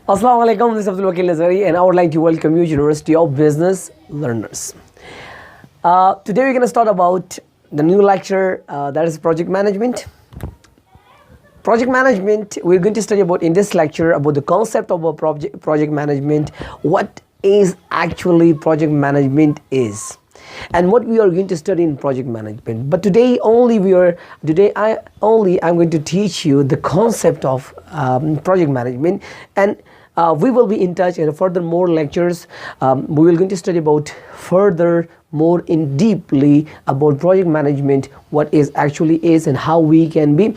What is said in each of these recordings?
Assalamu alaikum, this is Abdul Wakil Nazari and I would like to welcome you University of Business Learners. Today we're going to start about the new lecture that is project management. Project management, we're going to study about in this lecture about the concept of a project management, what is actually project management is, and what we are going to study in project management. But today I'm going to teach you the concept of project management, and we will be in touch in further more lectures. We will going to study about further more in deeply about project management, what is actually is and how we can be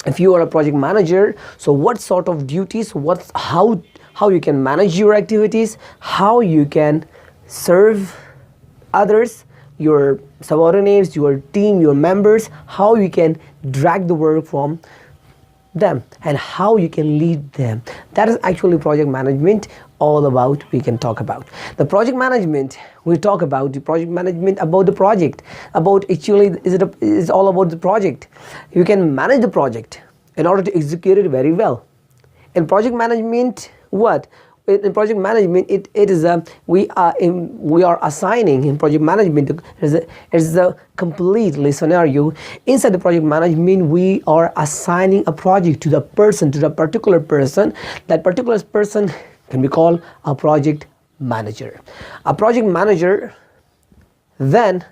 if you are a project manager. So what sort of duties, how you can manage your activities, how you can serve others, your subordinates, your team, your members, how you can drag the work from them and how you can lead them. That is actually project management all about. We can talk about the project management. We talk about the project management about the project, about actually is all about the project. You can manage the project in order to execute it very well. In project management, in project management, we are assigning in project management is a completely scenario. Inside the project management, we are assigning a project to the particular person. That particular person can be called a project manager. A project manager, then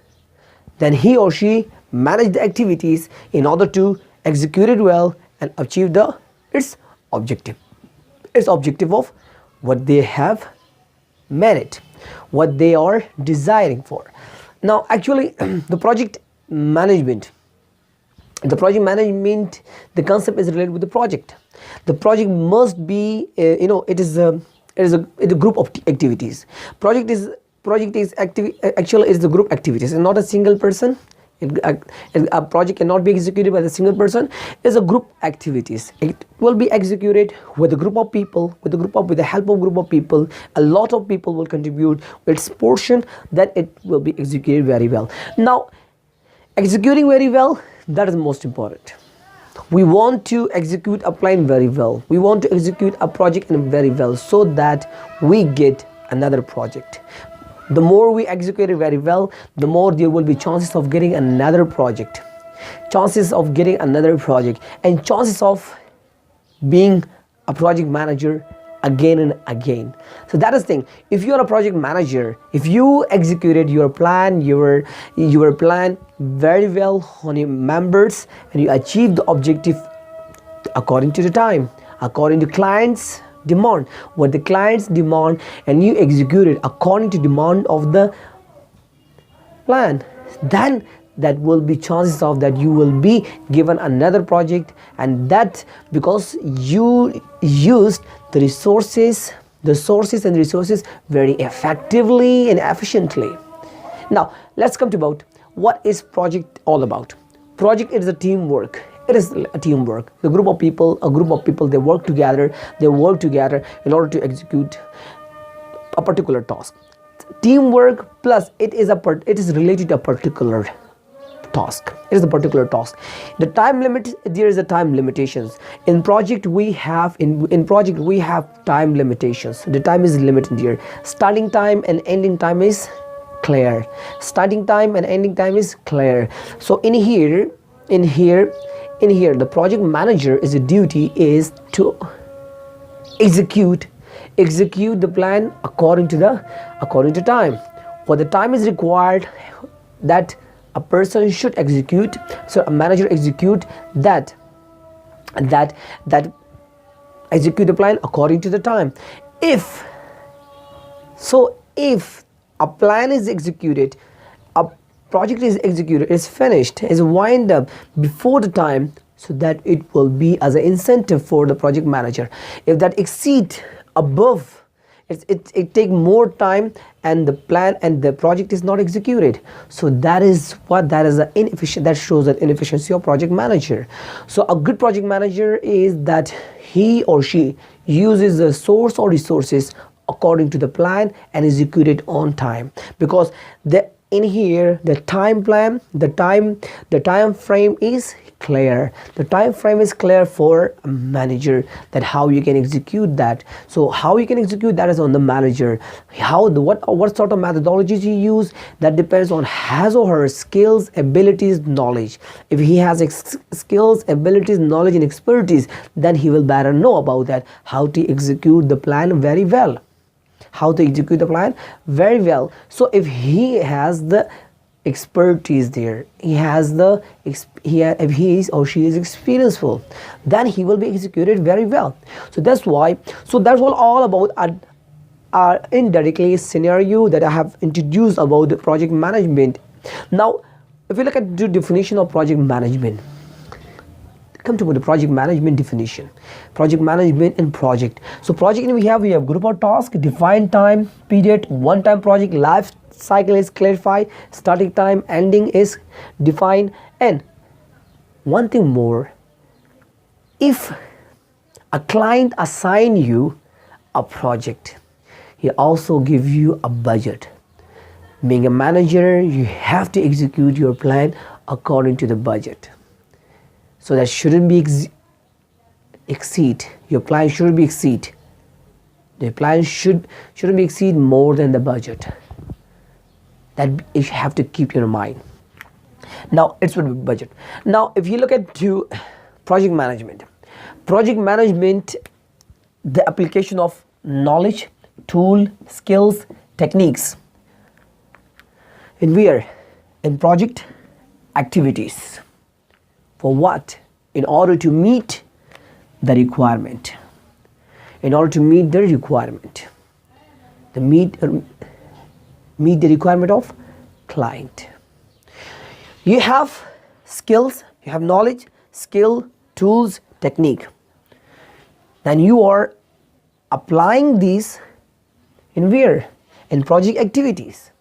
he or she manage the activities in order to execute it well and achieve its objective. Its objective of what they have merit, what they are desiring for. Now actually the project management, the concept is related with the project. The project must be it is a group of activities. Project is actually is the group activities and not a single person. A project cannot be executed by a single person. It's a group activities. It will be executed with a group of people, with the help of group of people. A lot of people will contribute its portion, that it will be executed very well. Now executing very well, that is most important. We want to execute a plan very well. We want to execute a project very well so that we get another project. The more we execute it very well, the more there will be chances of getting another project, and chances of being a project manager again and again. So that is the thing. If you are a project manager, if you executed your plan very well on your members and you achieve the objective according to the time, according to clients demand, what the clients demand, and you execute it according to demand of the plan, then that will be chances of that you will be given another project, and that because you used the resources very effectively and efficiently. Now let's come to about what is project all about. Project is a teamwork. It is a teamwork. A group of people, they work together in order to execute a particular task. Teamwork plus it is related to a particular task. It is a particular task. The time limit, there is a time limitations. In project we have time limitations. The time is limited here. Starting time and ending time is clear. Starting time and ending time is clear. So in here the project manager is a duty is to execute the plan according to time. What the time is required that a person should execute, so a manager execute that execute the plan according to the time. If a plan is executed, a project is executed, is finished, is wind up before the time, so that it will be as an incentive for the project manager. If that exceed above, it take more time and the plan and the project is not executed, so that is an inefficient, that shows that inefficiency of project manager. So a good project manager is that he or she uses the source or resources according to the plan and execute it on time, because in here the time plan, the time frame is clear. The time frame is clear for a manager, that how you can execute that. So how you can execute that is on the manager. How the what sort of methodologies you use, that depends on his or her skills, abilities, knowledge. If he has skills, abilities, knowledge and expertise, then he will better know about that, how to execute the plan very well. How to execute the plan very well. So if he has the expertise there, he has the if he is or she is experienceful, then he will be executed very well. So that's why, so that's all about our indirectly scenario that I have introduced about the project management. Now if you look at the definition of project management, come to the project management definition. Project management and project. So project, we have group of tasks, defined time period, one time project, life cycle is clarified, starting time, ending is defined. And one thing more, if a client assign you a project, he also give you a budget. Being a manager, you have to execute your plan according to the budget. So that shouldn't be exceed, your plan shouldn't be exceed, the plan shouldn't be exceed more than the budget. That you have to keep your mind. Now it's with budget. Now if you look at to project management, the application of knowledge, tool, skills, techniques in where? In project activities. For what? In order to meet the requirement. In order to meet the requirement. Meet the requirement of client. You have skills, you have knowledge, skill, tools, technique. Then you are applying these in where? In project activities.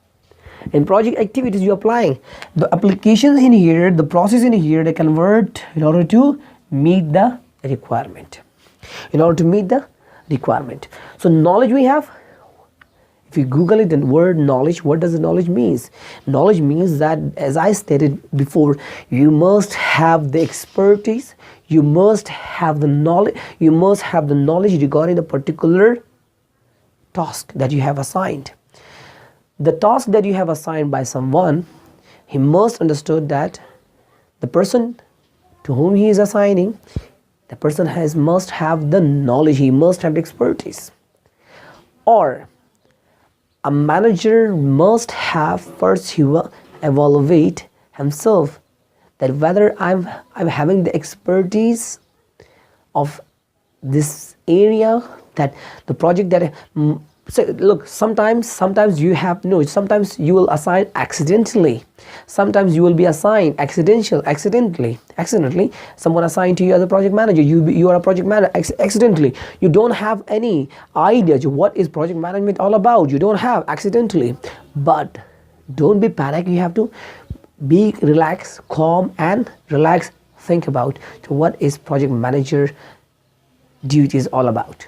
In project activities you are applying the applications in here, the process in here, they convert in order to meet the requirement. In order to meet the requirement. So knowledge we have, if you Google it, the word knowledge, what does the knowledge means? Knowledge means that, as I stated before, you must have the expertise, you must have the knowledge, regarding the particular task that you have assigned. The task that you have assigned by someone, he must understood that the person to whom he is assigning, the person must have the knowledge, he must have the expertise. Or a manager must have first, he will evaluate himself that whether I'm having the expertise of this area, that the project that so look, sometimes you have sometimes you will assign accidentally, sometimes you will be assigned accidentally someone assigned to you as a project manager, you are a project manager accidentally, you don't have any idea what is project management all about, you don't have accidentally. But don't be panic, you have to be relaxed, calm and relax, think about what is project manager duties all about.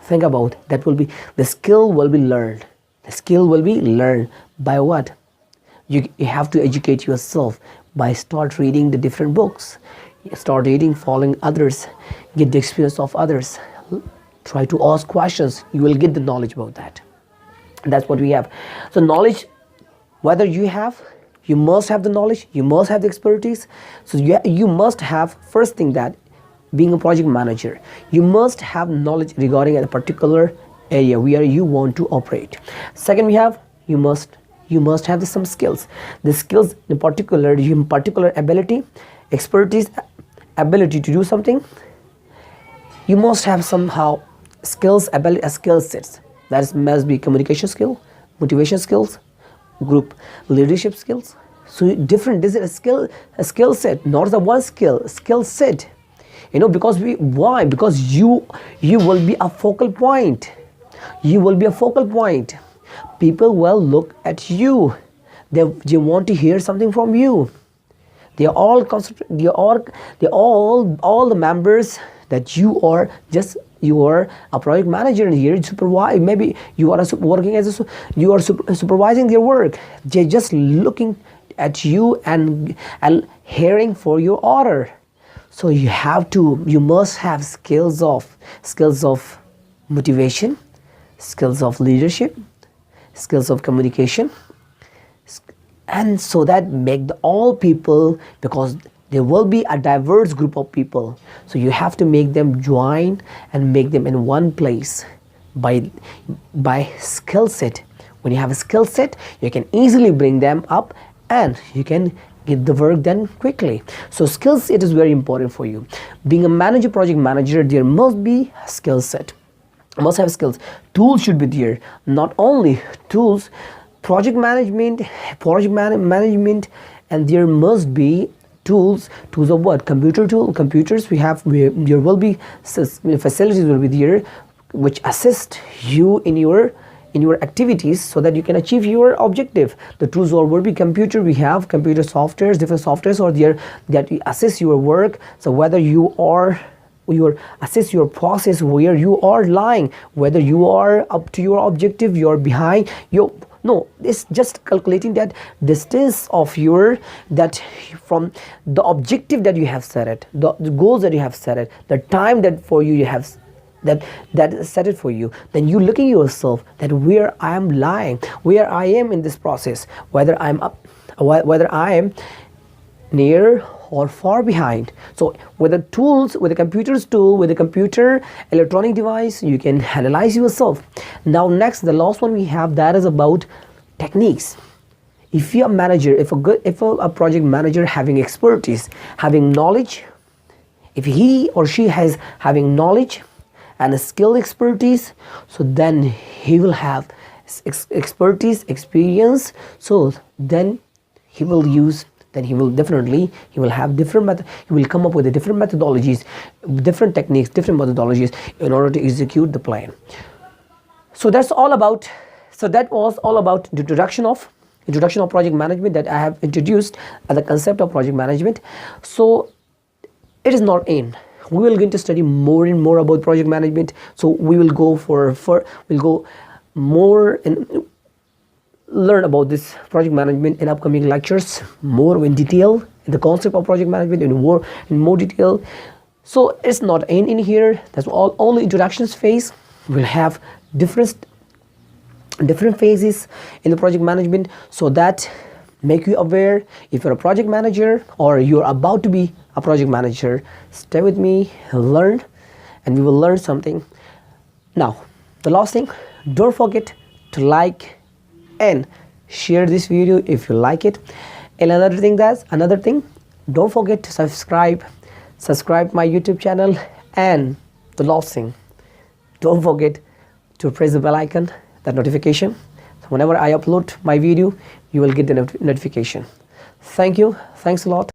Think about that, will be the skill will be learned. The skill will be learned by what? You have to educate yourself by start reading the different books. You start reading, following others, get the experience of others. Try to ask questions. You will get the knowledge about that. That's what we have. So knowledge, whether you must have the knowledge, you must have the expertise. So you must have, first thing, that being a project manager, you must have knowledge regarding a particular area where you want to operate. Second, we have you must have some skills. The skills in particular ability, expertise, ability to do something. You must have somehow skills, ability, skill sets. That must be communication skill, motivation skills, group leadership skills. So different. This is a skill set, not the one skill set. Because why? Because you will be a focal point. You will be a focal point. People will look at you. They want to hear something from you. They are all the members that you are just you are a project manager here, supervise, maybe you are working as you are supervising their work. They're just looking at you and hearing for your order. So you must have skills of motivation, skills of leadership, skills of communication, and so that make all people, because there will be a diverse group of people, so you have to make them join and make them in one place by skill set. When you have a skill set, you can easily bring them up and you can get the work done quickly. So skills, it is very important for you. Being a manager, project manager, there must be a skill set, must have skills. Tools should be there, not only tools, project management, and there must be tools of what? Computers. There will be facilities will be there which assist you in your activities so that you can achieve your objective. The tools will be computer. We have computer softwares, different softwares are there that assist your work. So whether you assess your process, where you are lying, whether you are up to your objective, you are behind. No, it's just calculating that distance of that from the objective that you have set it, the goals that you have set it, the time that for you have that set it for you. Then you looking yourself that where I am lying, where I am in this process, whether I'm up, whether I am near or far behind. So with the tools, with the computer's tool, with the computer electronic device, you can analyze yourself. Now next, the last one we have, that is about techniques. If you're a manager, if a project manager having expertise, having knowledge, if he or she has having knowledge and a skill expertise, so then he will have expertise, experience. So then he will have different method. He will come up with different methodologies, different techniques, different methodologies in order to execute the plan. So that was all about the introduction of project management that I have introduced as the concept of project management. So it is not in. We will going to study more and more about project management. So we will go we'll go more and learn about this project management in upcoming lectures, more in detail, the concept of project management in more detail. So it's not in here. That's all. Only introductions phase. We'll have different phases in the project management, so that make you aware. If you're a project manager or you're about to be a project manager, stay with me, learn, and we will learn something. Now, the last thing, don't forget to like and share this video if you like it. And another thing, don't forget to subscribe my YouTube channel. And the last thing, don't forget to press the bell icon, that notification. So whenever I upload my video, you will get the notification. Thank you. Thanks a lot.